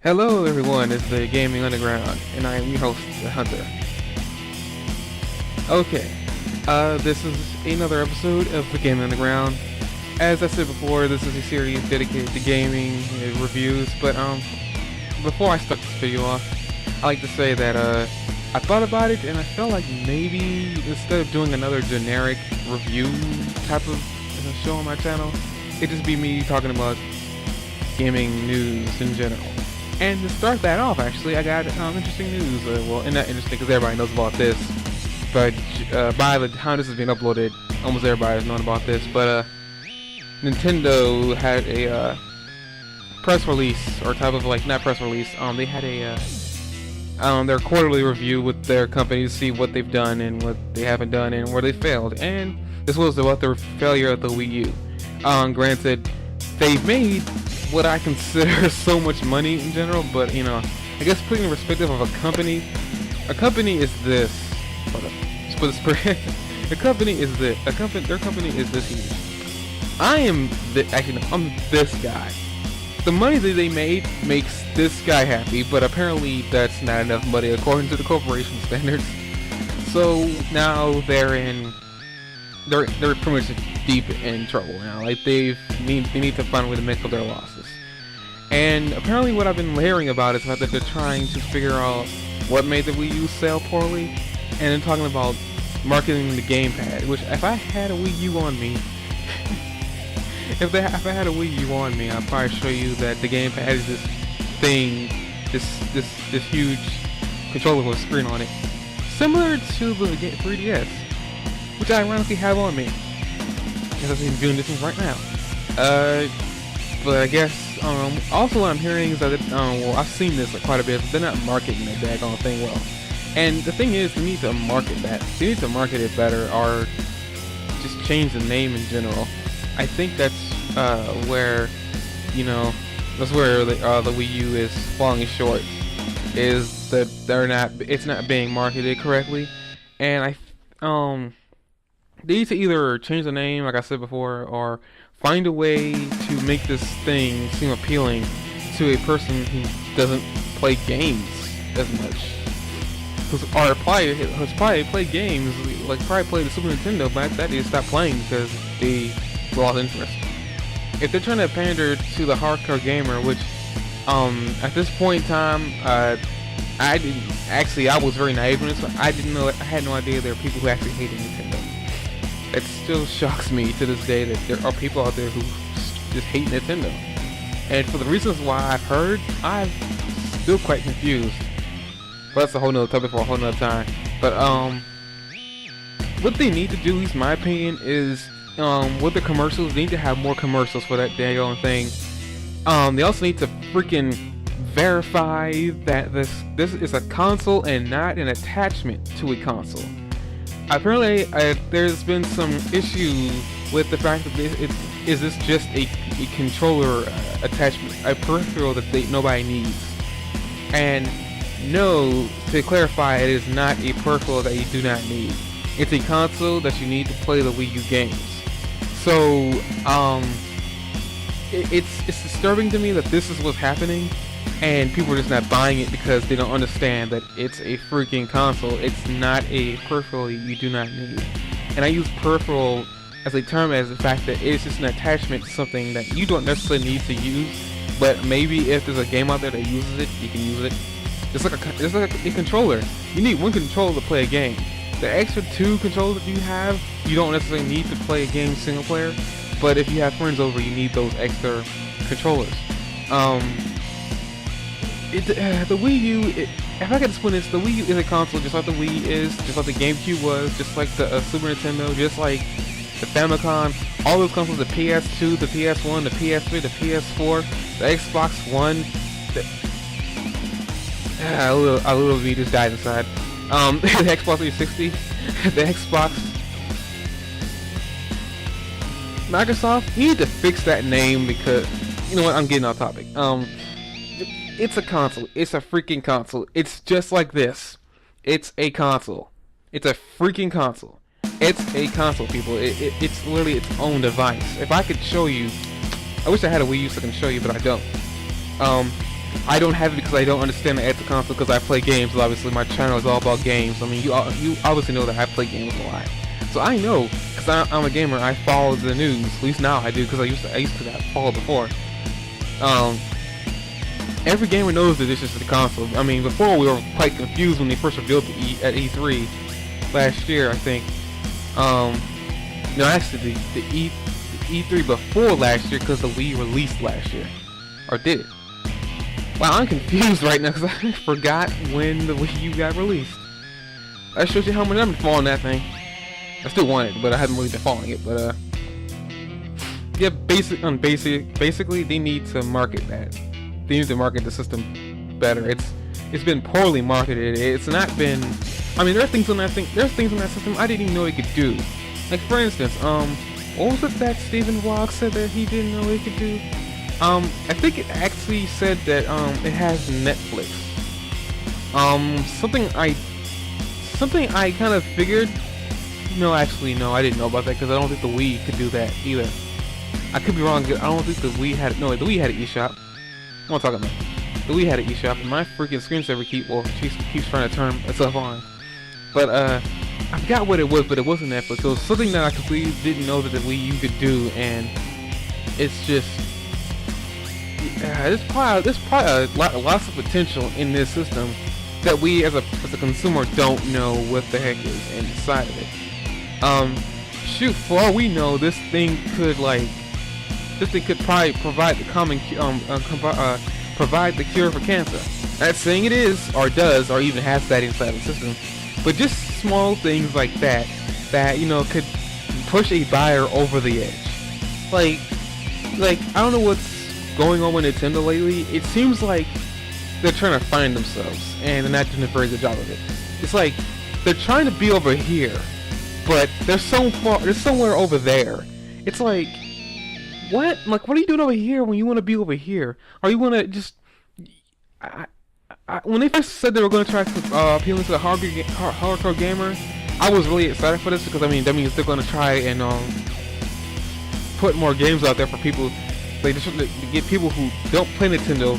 Hello everyone, it's the Gaming Underground, and I am your host, The Hunter. Okay, this is another episode of the Gaming Underground. As I said before, this is a series dedicated to gaming and reviews, but before I start this video off, I like to say that I thought about it and I felt like maybe instead of doing another generic review type of show on my channel, it'd just be me talking about gaming news in general. And to start that off, actually, I got interesting news. Well, and not interesting because everybody knows about this, but by the time this is being uploaded, almost everybody has known about this. But Nintendo had a press release, or type of not press release. They had a their quarterly review with their company to see what they've done and what they haven't done and where they failed. And this was about the failure of the Wii U. Granted, they've made what I consider so much money in general, but I guess putting in perspective of a company is this. Hold up, let's put this. Their company is this huge. I'm this guy. The money that they made makes this guy happy, but apparently that's not enough money according to the corporation standards. So now they're pretty much deep in trouble now. Like they need to find a way to make up their losses. And apparently what I've been hearing about is that they're trying to figure out what made the Wii U sell poorly, and then talking about marketing the gamepad. Which, if I had a Wii U on me, if I had a Wii U on me, I'd probably show you that the gamepad is this thing, this huge controller with a screen on it, similar to the 3DS, which I ironically have on me, because I'm doing this right now. But I guess also what I'm hearing is that well, I've seen this quite a bit, but they're not marketing that daggone thing well. And the thing is, they need to market that. They need to market it better, or just change the name in general. I think that's where the Wii U is falling short. Is that it's not being marketed correctly, and they need to either change the name, like I said before, or find a way to make this thing seem appealing to a person who doesn't play games as much. Who's probably played games, probably played the Super Nintendo, but after that they stopped playing because they lost interest. If they're trying to pander to the hardcore gamer, which at this point in time, I was very naive in this. I had no idea there were people who actually hated Nintendo. It still shocks me to this day that there are people out there who just hate Nintendo. And for the reasons why I've heard, I'm still quite confused. But that's a whole nother topic for a whole nother time. But what they need to do, at least in my opinion, is with the commercials, they need to have more commercials for that daggone thing. They also need to freaking verify that this is a console and not an attachment to a console. Apparently, there's been some issue with the fact that is this just a controller attachment, a peripheral that nobody needs. And no, to clarify, it is not a peripheral that you do not need. It's a console that you need to play the Wii U games. So, it's disturbing to me that this is what's happening, and people are just not buying it because they don't understand that it's a freaking console. It's not a peripheral you do not need. And I use peripheral as a term as the fact that it's just an attachment to something that you don't necessarily need to use, but maybe if there's a game out there that uses it, you can use it. Just like a controller. You need one controller to play a game. The extra two controllers that you have, you don't necessarily need to play a game single player, but if you have friends over, you need those extra controllers. The Wii U, if I could explain this, the Wii U is a console just like the Wii is, just like the GameCube was, just like the Super Nintendo, just like the Famicom, all those consoles, the PS2, the PS1, the PS3, the PS4, the Xbox One, a little me just died inside. The Xbox 360, the Xbox. Microsoft, you need to fix that name because, you know what, I'm getting off topic. It's a console. It's a freaking console. It's just like this. It's a console. It's a freaking console. It's a console, people. It's literally its own device. If I could show you, I wish I had a Wii U so I can show you, but I don't. I don't have it because I don't understand the add to console because I play games. Obviously, my channel is all about games. I mean, you obviously know that I play games a lot, so I know because I'm a gamer. I follow the news. At least now I do because I used to follow before. Every gamer knows the additions to the console. I mean, before we were quite confused when they first revealed at E3 last year, I think. No, actually, the E3 before last year because the Wii released last year, or did it? Wow, I'm confused right now because I forgot when the Wii U got released. That shows you how much I've been following that thing. I still want it, but I haven't really been following it. But yeah, basically, they need to market that. They need to market the system better. It's been poorly marketed. It's not been. I mean, there are things on that thing. There's things on that system I didn't even know it could do. Like for instance, what was it that Steven Wog said that he didn't know it could do? I think it actually said that it has Netflix. Something I kind of figured. No, actually, no, I didn't know about that because I don't think the Wii could do that either. I could be wrong. I don't think the Wii had. No, the Wii had an eShop. What am I talking about? The Wii had an eShop, and my freaking screensaver keeps trying to turn itself on. But I forgot what it was, but it wasn't Netflix. So it was something that I completely didn't know that the Wii U could do, and it's just. There's probably lots of potential in this system that we as a consumer don't know what the heck is inside of it. Shoot, for all we know, this thing could probably provide provide the cure for cancer. Not saying it is or does or even has that inside the system, but just small things like that could push a buyer over the edge. Like I don't know what's going on with Nintendo lately. It seems like they're trying to find themselves and they're not doing a very good job of it. It's like they're trying to be over here, but they're somewhere over there. It's like, what? Like, what are you doing over here when you want to be over here? Or you want to just... when they first said they were going to try to appeal to the hardcore gamer, I was really excited for this because, I mean, that means they're going to try and put more games out there for people. Like, to get people who don't play Nintendo,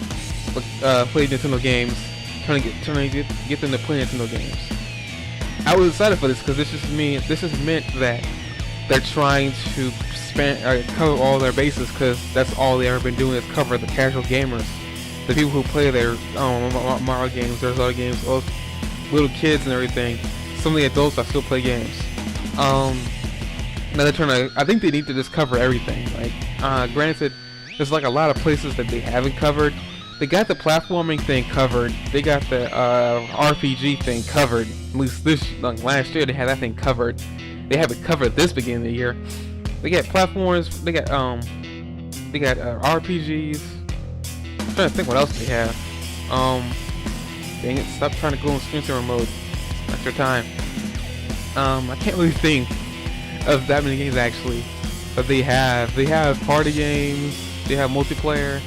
play Nintendo games, trying to get them to play Nintendo games. I was excited for this because this has meant that they're trying to cover all their bases, because that's all they've ever been doing is cover the casual gamers, the people who play their Mario games, there's other games, little kids and everything. Some of the adults that still play games. Now they're trying to. I think they need to just cover everything. Like, granted, there's like a lot of places that they haven't covered. They got the platforming thing covered. They got the RPG thing covered. At least last year they had that thing covered. They have it covered this beginning of the year. They got platforms. They got RPGs. I'm trying to think what else they have. Dang it! Stop trying to go in screensaver mode. That's your time. I can't really think of that many games actually. But they have party games. They have multiplayer.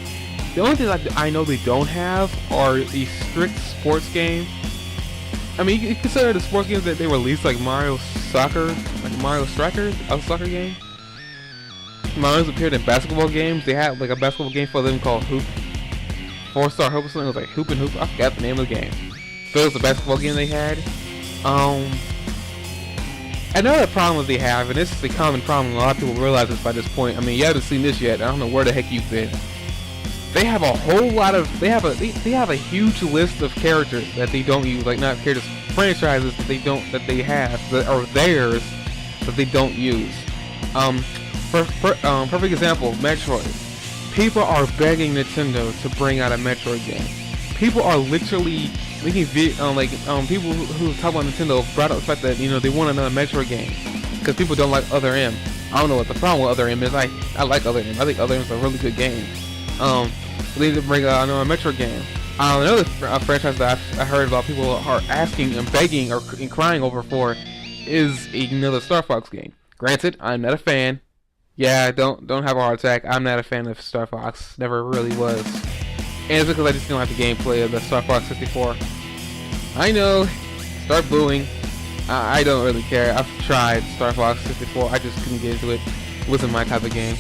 The only things I know they don't have are the strict sports game. I mean, you consider the sports games that they released, like Mario Soccer, like Mario Striker, a soccer game. Mario's appeared in basketball games. They had like a basketball game for them called Hoop. 4-Star Hoop or something. It was like Hoop and Hoop. I forgot the name of the game. But it was a basketball game they had. Another problem they have, and this is a common problem, a lot of people realize this by this point. I mean, you haven't seen this yet. I don't know where the heck you've been. They have a whole lot of. They have a huge list of characters that they don't use, like not characters, franchises that they have that are theirs that they don't use. Perfect example, Metroid. People are begging Nintendo to bring out a Metroid game. People are literally making people who talk about Nintendo brought up the fact that they want another Metroid game because people don't like Other M. I don't know what the problem with Other M is. I like Other M. I think Other M is a really good game. They need to bring out another Metroid game. Another franchise that I heard about people are asking and begging or crying over for is another Star Fox game. Granted, I'm not a fan. Yeah, don't have a heart attack. I'm not a fan of Star Fox. Never really was. And it's because I just don't like the gameplay of the Star Fox 64. I know. Start booing. I don't really care. I've tried Star Fox 64. I just couldn't get into it. It wasn't my type of game.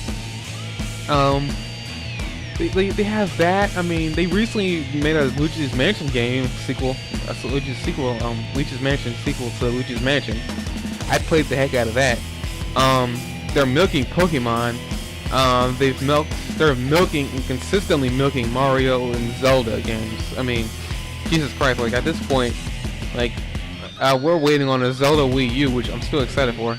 they have that. I mean, they recently made a Luigi's Mansion game sequel, Luigi's Mansion sequel to Luigi's Mansion. I played the heck out of that. They're milking Pokemon. They're milking and consistently milking Mario and Zelda games. I mean, Jesus Christ! Like at this point, like we're waiting on a Zelda Wii U, which I'm still excited for.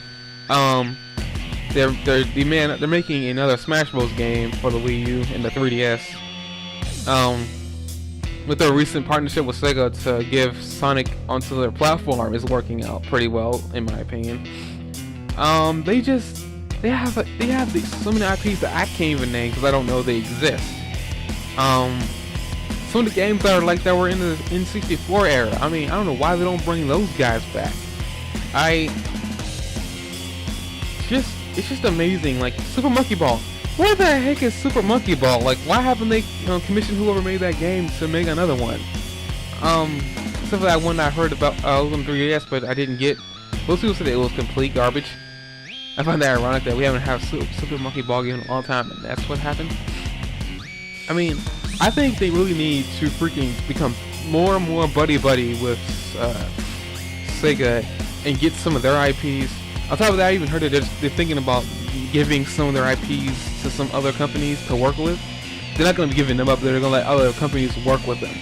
They're making another Smash Bros. Game for the Wii U and the 3DS. With their recent partnership with Sega to give Sonic onto their platform is working out pretty well, in my opinion. They have so many IPs that I can't even name because I don't know they exist. Some of the games that were in the N64 era. I mean, I don't know why they don't bring those guys back. It's just amazing. Like Super Monkey Ball. Where the heck is Super Monkey Ball? Like, why haven't they commissioned whoever made that game to make another one? Except for that one I heard about on 3DS, but I didn't get. Most people said it was complete garbage. I find that ironic that we haven't had Super Monkey Ball game in a long time, and that's what happened. I mean, I think they really need to freaking become more and more buddy-buddy with Sega and get some of their IPs. On top of that, I even heard that they're thinking about giving some of their IPs to some other companies to work with. They're not going to be giving them up, they're going to let other companies work with them.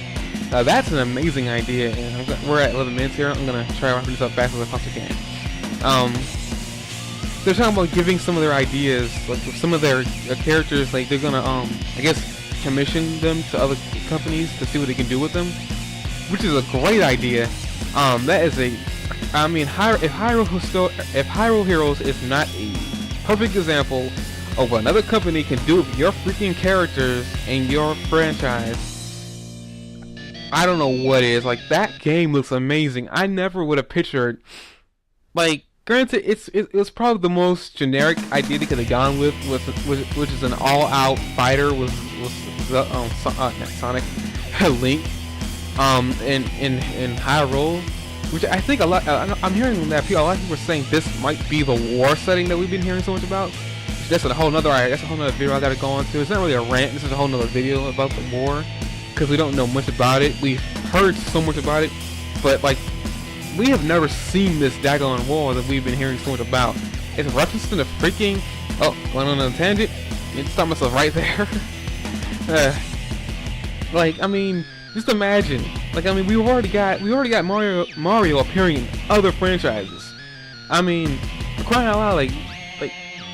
That's an amazing idea, and we're at 11 minutes here. I'm going to try to wrap this up fast as I possibly can. They're talking about giving some of their ideas, like with some of their characters, like they're going to, I guess, commission them to other companies to see what they can do with them, which is a great idea. That is I mean, if Hyrule Heroes is not a perfect example of what another company can do with your freaking characters and your franchise, I don't know what is. Like, that game looks amazing. I never would have pictured, like, granted, it was probably the most generic idea they could have gone with, which is an all-out fighter with Sonic, Link, in Hyrule, which I think I'm hearing that a lot of people are saying this might be the war setting that we've been hearing so much about. That's a whole nother video I gotta go on to. It's not really a rant. This is a whole nother video about the war because we don't know much about it. We've heard so much about it, but like, we have never seen this daggone war that we've been hearing so much about. It's referenced in the freaking... Oh, going on a tangent? I need to stop myself right there. Like, I mean, just imagine. Like, I mean, we already got Mario appearing in other franchises. I mean, for crying out loud, like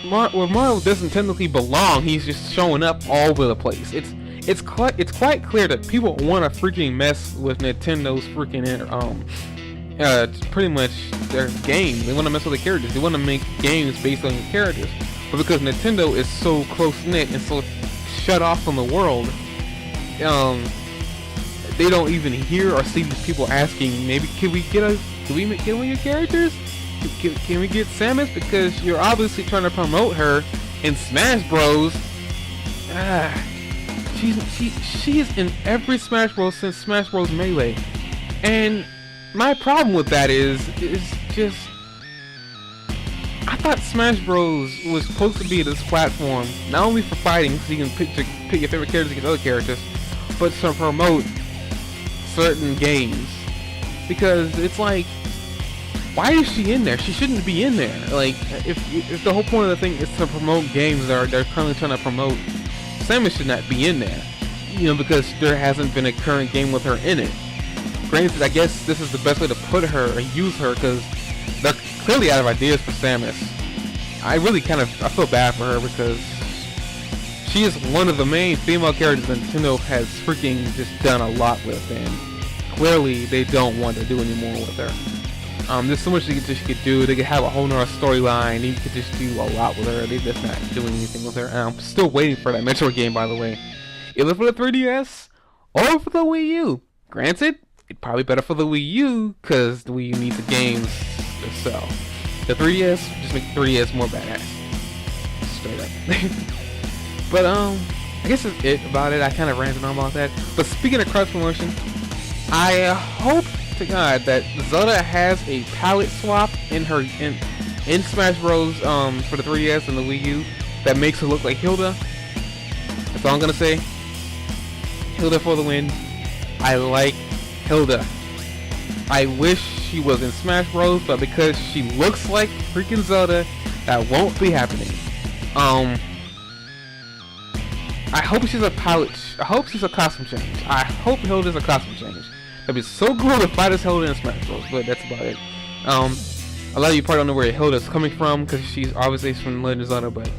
where Mario doesn't technically belong, he's just showing up all over the place. It's quite clear that people want to freaking mess with Nintendo's freaking pretty much their game. They want to mess with the characters. They want to make games based on the characters. But because Nintendo is so close-knit and so shut off from the world, they don't even hear or see these people asking, maybe can we get one of your characters? Can we get Samus? Because you're obviously trying to promote her in Smash Bros. She is in every Smash Bros since Smash Bros Melee. And my problem with that is just, I thought Smash Bros was supposed to be this platform not only for fighting, so you can pick your favorite characters against other characters, but to promote certain games. Because it's like, why is she in there? She shouldn't be in there. Like, if the whole point of the thing is to promote games that they're currently trying to promote, Samus should not be in there. You know, because there hasn't been a current game with her in it. Granted, I guess this is the best way to put her or use her because they're clearly out of ideas for Samus. I feel bad for her because she is one of the main female characters that Nintendo has freaking just done a lot with, and clearly they don't want to do any more with her. There's so much they could do. They could have a whole nother storyline. They could just do a lot with her. They're just not doing anything with her. And I'm still waiting for that Metroid game, by the way. Either for the 3DS or for the Wii U. Granted, it's probably better for the Wii U because the Wii U needs the games to sell. The 3DS, just make the 3DS more badass. Straight up. But I guess that's it about it. I kind of ranted on about that. But speaking of cross promotion, I hope to God that Zelda has a palette swap in Smash Bros. For the 3DS and the Wii U that makes her look like Hilda. That's all I'm gonna say. Hilda for the win. I like Hilda. I wish she was in Smash Bros, but because she looks like freaking Zelda, that won't be happening. I hope she's a pilot. I hope she's a costume change. I hope Hilda's a costume change. That'd be so cool if I just Hilda in Smash Bros, but that's about it. A lot of you probably don't know where Hilda's coming from because she's obviously from Legend of Zelda, but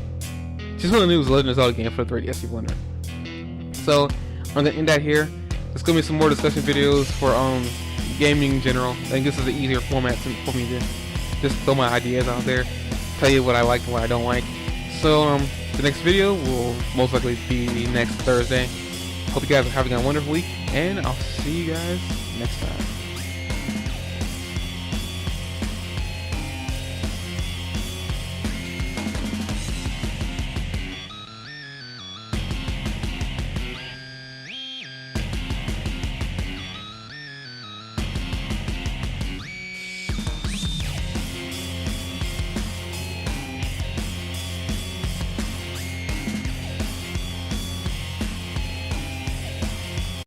she's one of the newest Legend of Zelda game for the 3DS, if you're wondering. So I'm gonna end that here. There's gonna be some more discussion videos for gaming in general. I think this is an easier format for me to just throw my ideas out there, tell you what I like and what I don't like. So the next video will most likely be next Thursday. Hope you guys are having a wonderful week, and I'll see you guys next time.